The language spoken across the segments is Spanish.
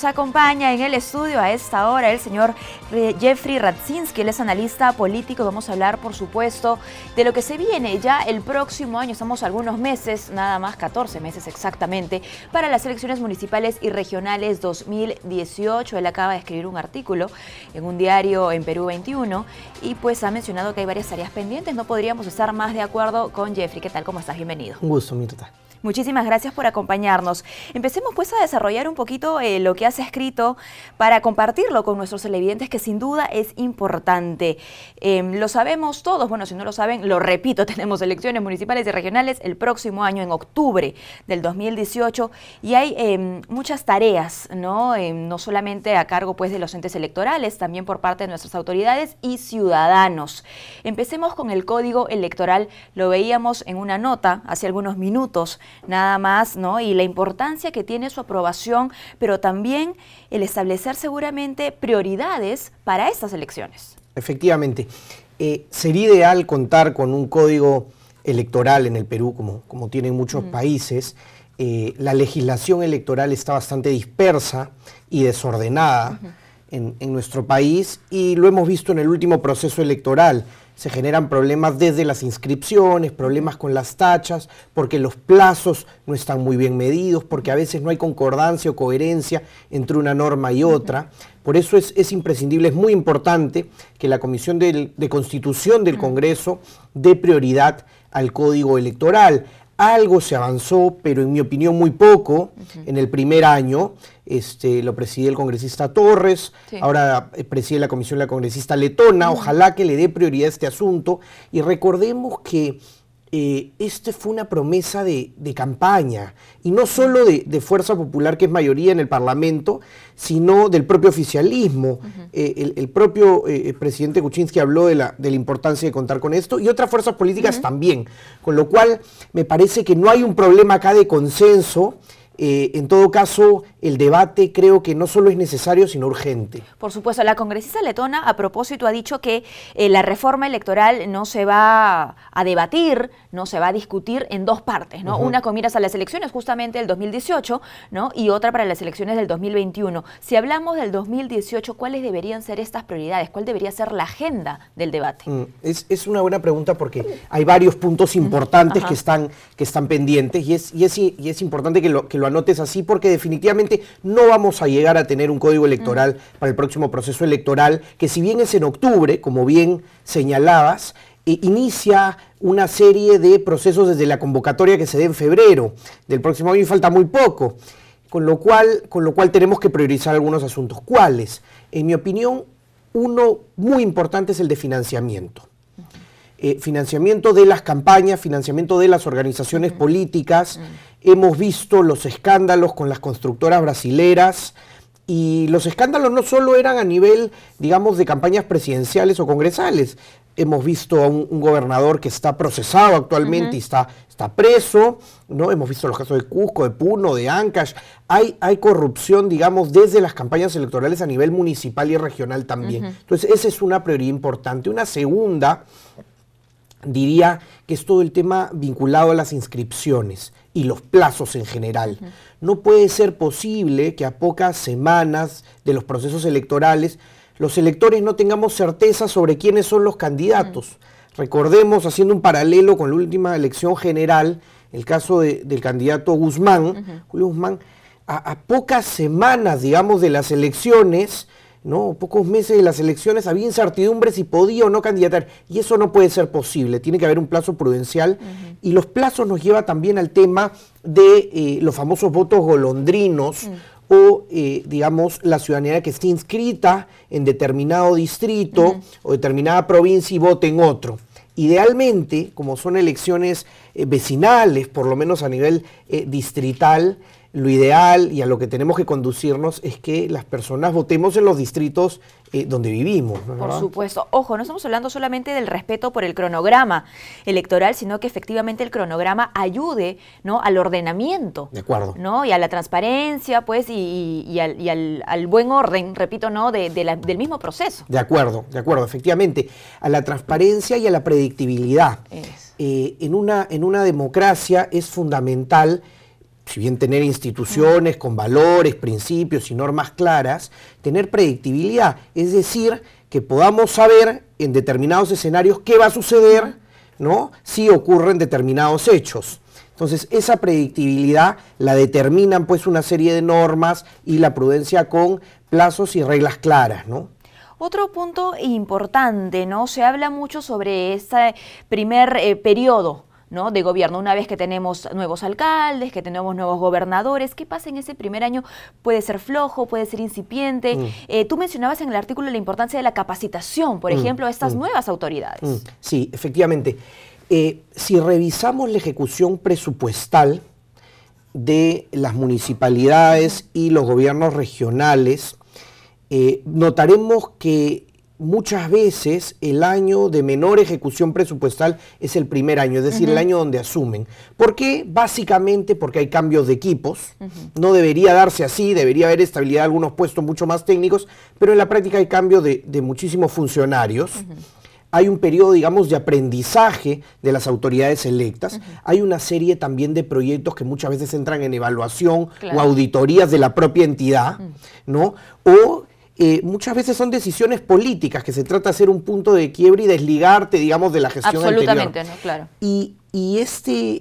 Nos acompaña en el estudio a esta hora el señor Jeffrey Radzinski, él es analista político. Vamos a hablar, por supuesto, de lo que se viene ya el próximo año. Estamos a algunos meses, nada más 14 meses exactamente, para las elecciones municipales y regionales 2018. Él acaba de escribir un artículo en un diario en Perú 21 y pues ha mencionado que hay varias tareas pendientes. No podríamos estar más de acuerdo con Jeffrey. ¿Qué tal? ¿Cómo estás? Bienvenido. Un gusto, Mirta. Muchísimas gracias por acompañarnos. Empecemos pues a desarrollar un poquito lo que has escrito para compartirlo con nuestros televidentes, que sin duda es importante. Lo sabemos todos, bueno, si no lo saben, lo repito, tenemos elecciones municipales y regionales el próximo año, en octubre del 2018, y hay muchas tareas, ¿no? No solamente a cargo pues de los entes electorales, también por parte de nuestras autoridades y ciudadanos. Empecemos con el Código Electoral. Lo veíamos en una nota hace algunos minutos, nada más, ¿no? Y la importancia que tiene su aprobación, pero también el establecer seguramente prioridades para estas elecciones. Efectivamente. Sería ideal contar con un código electoral en el Perú, como tienen muchos países. La legislación electoral está bastante dispersa y desordenada en nuestro país, y lo hemos visto en el último proceso electoral. Se generan problemas desde las inscripciones, problemas con las tachas, porque los plazos no están muy bien medidos, porque a veces no hay concordancia o coherencia entre una norma y otra. Por eso es imprescindible, es muy importante que la Comisión de Constitución del Congreso dé prioridad al Código Electoral. Algo se avanzó, pero en mi opinión muy poco, en el primer año. Lo preside el congresista Torres, ahora preside la comisión la congresista Letona. Ojalá que le dé prioridad a este asunto. Y recordemos que fue una promesa de campaña, y no solo de Fuerza Popular, que es mayoría en el Parlamento, sino del propio oficialismo. El propio presidente Kuczynski habló de la importancia de contar con esto, y otras fuerzas políticas también, con lo cual me parece que no hay un problema acá de consenso. En todo caso, el debate creo que no solo es necesario, sino urgente. Por supuesto, la congresista Letona, a propósito, ha dicho que la reforma electoral no se va a debatir, no se va a discutir en dos partes, ¿no? Una con miras a las elecciones justamente del 2018, ¿no? Y otra para las elecciones del 2021. Si hablamos del 2018, ¿cuáles deberían ser estas prioridades? ¿Cuál debería ser la agenda del debate? Es una buena pregunta, porque hay varios puntos importantes que están pendientes, y es importante que lo anotes así, porque definitivamente no vamos a llegar a tener un código electoral para el próximo proceso electoral, que si bien es en octubre, como bien señalabas, inicia una serie de procesos desde la convocatoria que se dé en febrero del próximo año, y falta muy poco, con lo cual tenemos que priorizar algunos asuntos. ¿Cuáles? En mi opinión, uno muy importante es el de financiamiento. Financiamiento de las campañas, financiamiento de las organizaciones políticas. Hemos visto los escándalos con las constructoras brasileras, y los escándalos no solo eran a nivel, digamos, de campañas presidenciales o congresales. Hemos visto a un gobernador que está procesado actualmente y está preso, ¿no? Hemos visto los casos de Cusco, de Puno, de Ancash. Hay corrupción, digamos, desde las campañas electorales a nivel municipal y regional también. Entonces, esa es una prioridad importante. Una segunda, diría que es todo el tema vinculado a las inscripciones y los plazos en general. No puede ser posible que a pocas semanas de los procesos electorales los electores no tengamos certeza sobre quiénes son los candidatos. Recordemos, haciendo un paralelo con la última elección general, el caso del candidato Guzmán, Julio Guzmán, a pocas semanas, digamos, de las elecciones, ¿no? Pocos meses de las elecciones, había incertidumbre si podía o no candidatar, y eso no puede ser posible. Tiene que haber un plazo prudencial, y los plazos nos lleva también al tema de los famosos votos golondrinos, o digamos, la ciudadanía que esté inscrita en determinado distrito o determinada provincia y vote en otro. Idealmente, como son elecciones vecinales, por lo menos a nivel distrital, lo ideal y a lo que tenemos que conducirnos es que las personas votemos en los distritos donde vivimos, ¿no? Por supuesto. Ojo, no estamos hablando solamente del respeto por el cronograma electoral, sino que efectivamente el cronograma ayude, ¿no?, al ordenamiento. De acuerdo. ¿No? Y a la transparencia, pues, y al buen orden, repito, ¿no?, del mismo proceso. De acuerdo, efectivamente. A la transparencia y a la predictibilidad. En una democracia es fundamental si bien tener instituciones con valores, principios y normas claras, tener predictibilidad, es decir, que podamos saber en determinados escenarios qué va a suceder, ¿no?, si ocurren determinados hechos. Entonces, esa predictibilidad la determinan pues una serie de normas y la prudencia con plazos y reglas claras, ¿no? Otro punto importante, ¿no? Se habla mucho sobre ese primer periodo, ¿no?, de gobierno, una vez que tenemos nuevos alcaldes, que tenemos nuevos gobernadores. ¿Qué pasa en ese primer año? Puede ser flojo, puede ser incipiente. Tú mencionabas en el artículo la importancia de la capacitación, por ejemplo, a estas nuevas autoridades. Sí, efectivamente. Si revisamos la ejecución presupuestal de las municipalidades y los gobiernos regionales, notaremos que muchas veces el año de menor ejecución presupuestal es el primer año, es decir, el año donde asumen. ¿Por qué? Básicamente porque hay cambios de equipos. No debería darse así, debería haber estabilidad de algunos puestos mucho más técnicos, pero en la práctica hay cambio de muchísimos funcionarios. Hay un periodo, digamos, de aprendizaje de las autoridades electas. Hay una serie también de proyectos que muchas veces entran en evaluación o auditorías de la propia entidad, ¿no? O muchas veces son decisiones políticas, que se trata de hacer un punto de quiebre y desligarte, digamos, de la gestión anterior. Absolutamente, ¿no? Claro. Y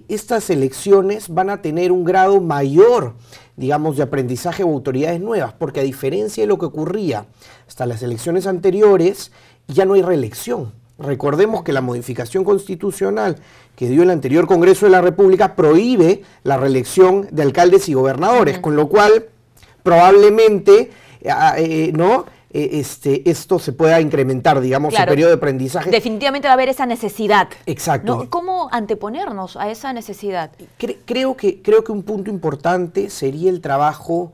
estas elecciones van a tener un grado mayor, digamos, de aprendizaje o autoridades nuevas, porque a diferencia de lo que ocurría hasta las elecciones anteriores, ya no hay reelección. Recordemos que la modificación constitucional que dio el anterior Congreso de la República prohíbe la reelección de alcaldes y gobernadores, con lo cual probablemente esto se pueda incrementar, digamos, el periodo de aprendizaje. Definitivamente va a haber esa necesidad. Exacto. ¿No? ¿Cómo anteponernos a esa necesidad? Creo que un punto importante sería el trabajo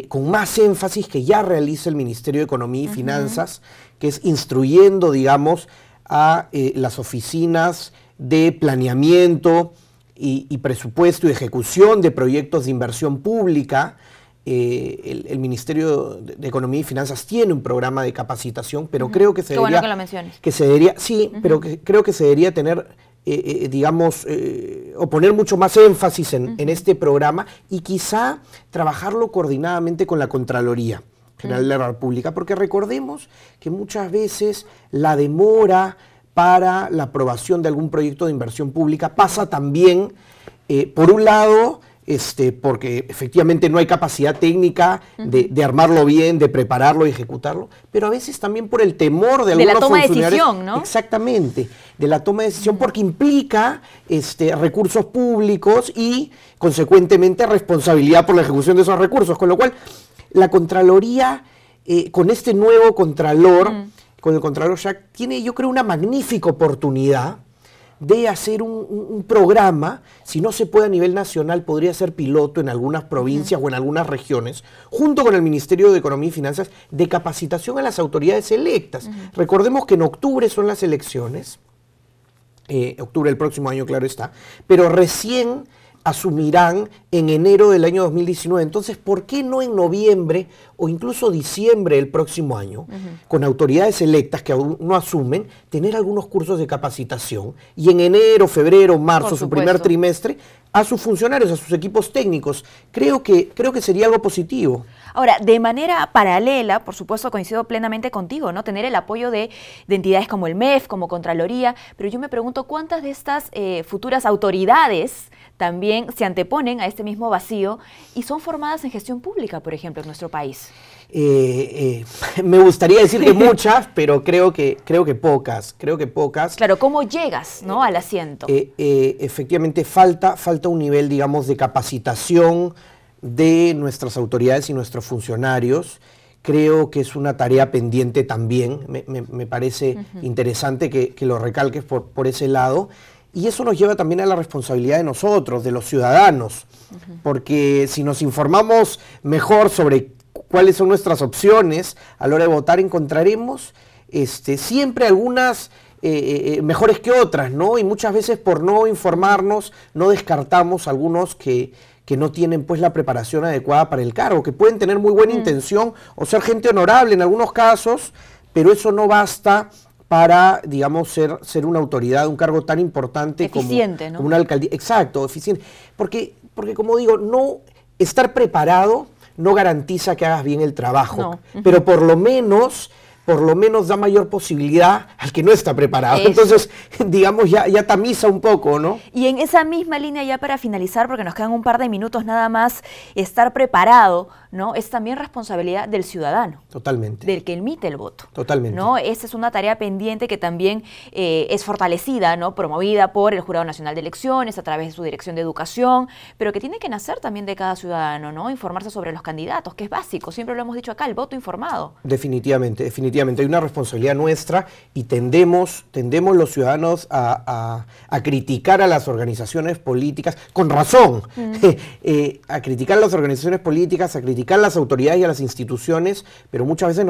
con más énfasis que ya realiza el Ministerio de Economía y Finanzas, que es instruyendo, digamos, a las oficinas de planeamiento y presupuesto y ejecución de proyectos de inversión pública. El Ministerio de Economía y Finanzas tiene un programa de capacitación, pero creo que se debería... Qué bueno que lo menciones. Que se debería, sí, pero creo que se debería tener, digamos, o poner mucho más énfasis en este programa y quizá trabajarlo coordinadamente con la Contraloría General de la República, porque recordemos que muchas veces la demora para la aprobación de algún proyecto de inversión pública pasa también, por un lado, porque efectivamente no hay capacidad técnica de armarlo bien, de prepararlo y ejecutarlo, pero a veces también por el temor de algunos funcionarios. De la toma de decisión, ¿no? Exactamente, de la toma de decisión, porque implica recursos públicos y, consecuentemente, responsabilidad por la ejecución de esos recursos, con lo cual la Contraloría, con este nuevo Contralor, con el Contralor Jack, tiene, yo creo, una magnífica oportunidad de hacer un programa, si no se puede a nivel nacional, podría ser piloto en algunas provincias o en algunas regiones, junto con el Ministerio de Economía y Finanzas, de capacitación a las autoridades electas. Recordemos que en octubre son las elecciones, octubre del próximo año, claro está, pero recién asumirán en enero del año 2019. Entonces, ¿por qué no en noviembre o incluso diciembre del próximo año, con autoridades electas que aún no asumen, tener algunos cursos de capacitación y en enero, febrero, marzo, su primer trimestre, a sus funcionarios, a sus equipos técnicos? Creo que sería algo positivo. Ahora, de manera paralela, por supuesto, coincido plenamente contigo, ¿no? Tener el apoyo de entidades como el MEF, como Contraloría, pero yo me pregunto cuántas de estas futuras autoridades también se anteponen a este mismo vacío y son formadas en gestión pública, por ejemplo, en nuestro país. Me gustaría decir que muchas, pero creo que pocas. Claro, ¿cómo llegas, ¿no?, al asiento? Efectivamente, falta un nivel, digamos, de capacitación de nuestras autoridades y nuestros funcionarios. Creo que es una tarea pendiente también. Me parece interesante que lo recalques por ese lado. Y eso nos lleva también a la responsabilidad de nosotros, de los ciudadanos, porque si nos informamos mejor sobre cuáles son nuestras opciones a la hora de votar, encontraremos siempre algunas mejores que otras, ¿no? Y muchas veces por no informarnos, no descartamos algunos que no tienen pues la preparación adecuada para el cargo, que pueden tener muy buena intención o ser gente honorable en algunos casos, pero eso no basta para, digamos, ser una autoridad, un cargo tan importante como una alcaldía. Exacto, eficiente. Porque porque como digo, no estar preparado no garantiza que hagas bien el trabajo, No. pero por lo menos da mayor posibilidad al que no está preparado. Eso. Entonces, digamos, ya tamiza un poco, ¿no? Y en esa misma línea, ya para finalizar, porque nos quedan un par de minutos nada más, estar preparado, ¿no? Es también responsabilidad del ciudadano. Totalmente. Del que emite el voto. Totalmente. ¿No? Esa es una tarea pendiente que también es fortalecida, ¿no? Promovida por el Jurado Nacional de Elecciones a través de su Dirección de Educación, pero que tiene que nacer también de cada ciudadano, ¿no? Informarse sobre los candidatos, que es básico, siempre lo hemos dicho acá, el voto informado. Definitivamente, definitivamente. Hay una responsabilidad nuestra y tendemos los ciudadanos a criticar a las organizaciones políticas, con razón, a criticar a las organizaciones políticas, a criticar a las autoridades y a las instituciones, pero muchas veces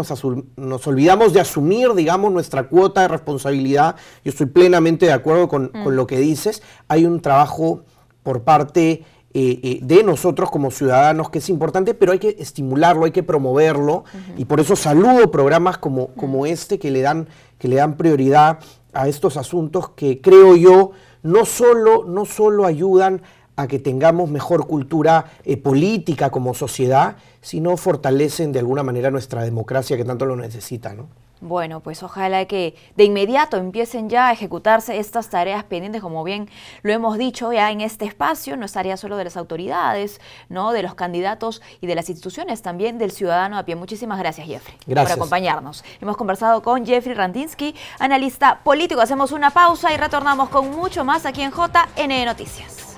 nos olvidamos de asumir, digamos, nuestra cuota de responsabilidad. Yo estoy plenamente de acuerdo con lo que dices. Hay un trabajo por parte de nosotros como ciudadanos que es importante, pero hay que estimularlo, hay que promoverlo, y por eso saludo programas como este que le dan prioridad a estos asuntos que, creo yo, no solo ayudan a que tengamos mejor cultura política como sociedad, sino fortalecen de alguna manera nuestra democracia que tanto lo necesita, ¿no? Bueno, pues ojalá que de inmediato empiecen ya a ejecutarse estas tareas pendientes, como bien lo hemos dicho ya en este espacio. No es tarea solo de las autoridades, ¿no? De los candidatos y de las instituciones, también del ciudadano a pie. Muchísimas gracias, Jeffrey, por acompañarnos. Hemos conversado con Jeffrey Rantinsky, analista político. Hacemos una pausa y retornamos con mucho más aquí en JNE Noticias.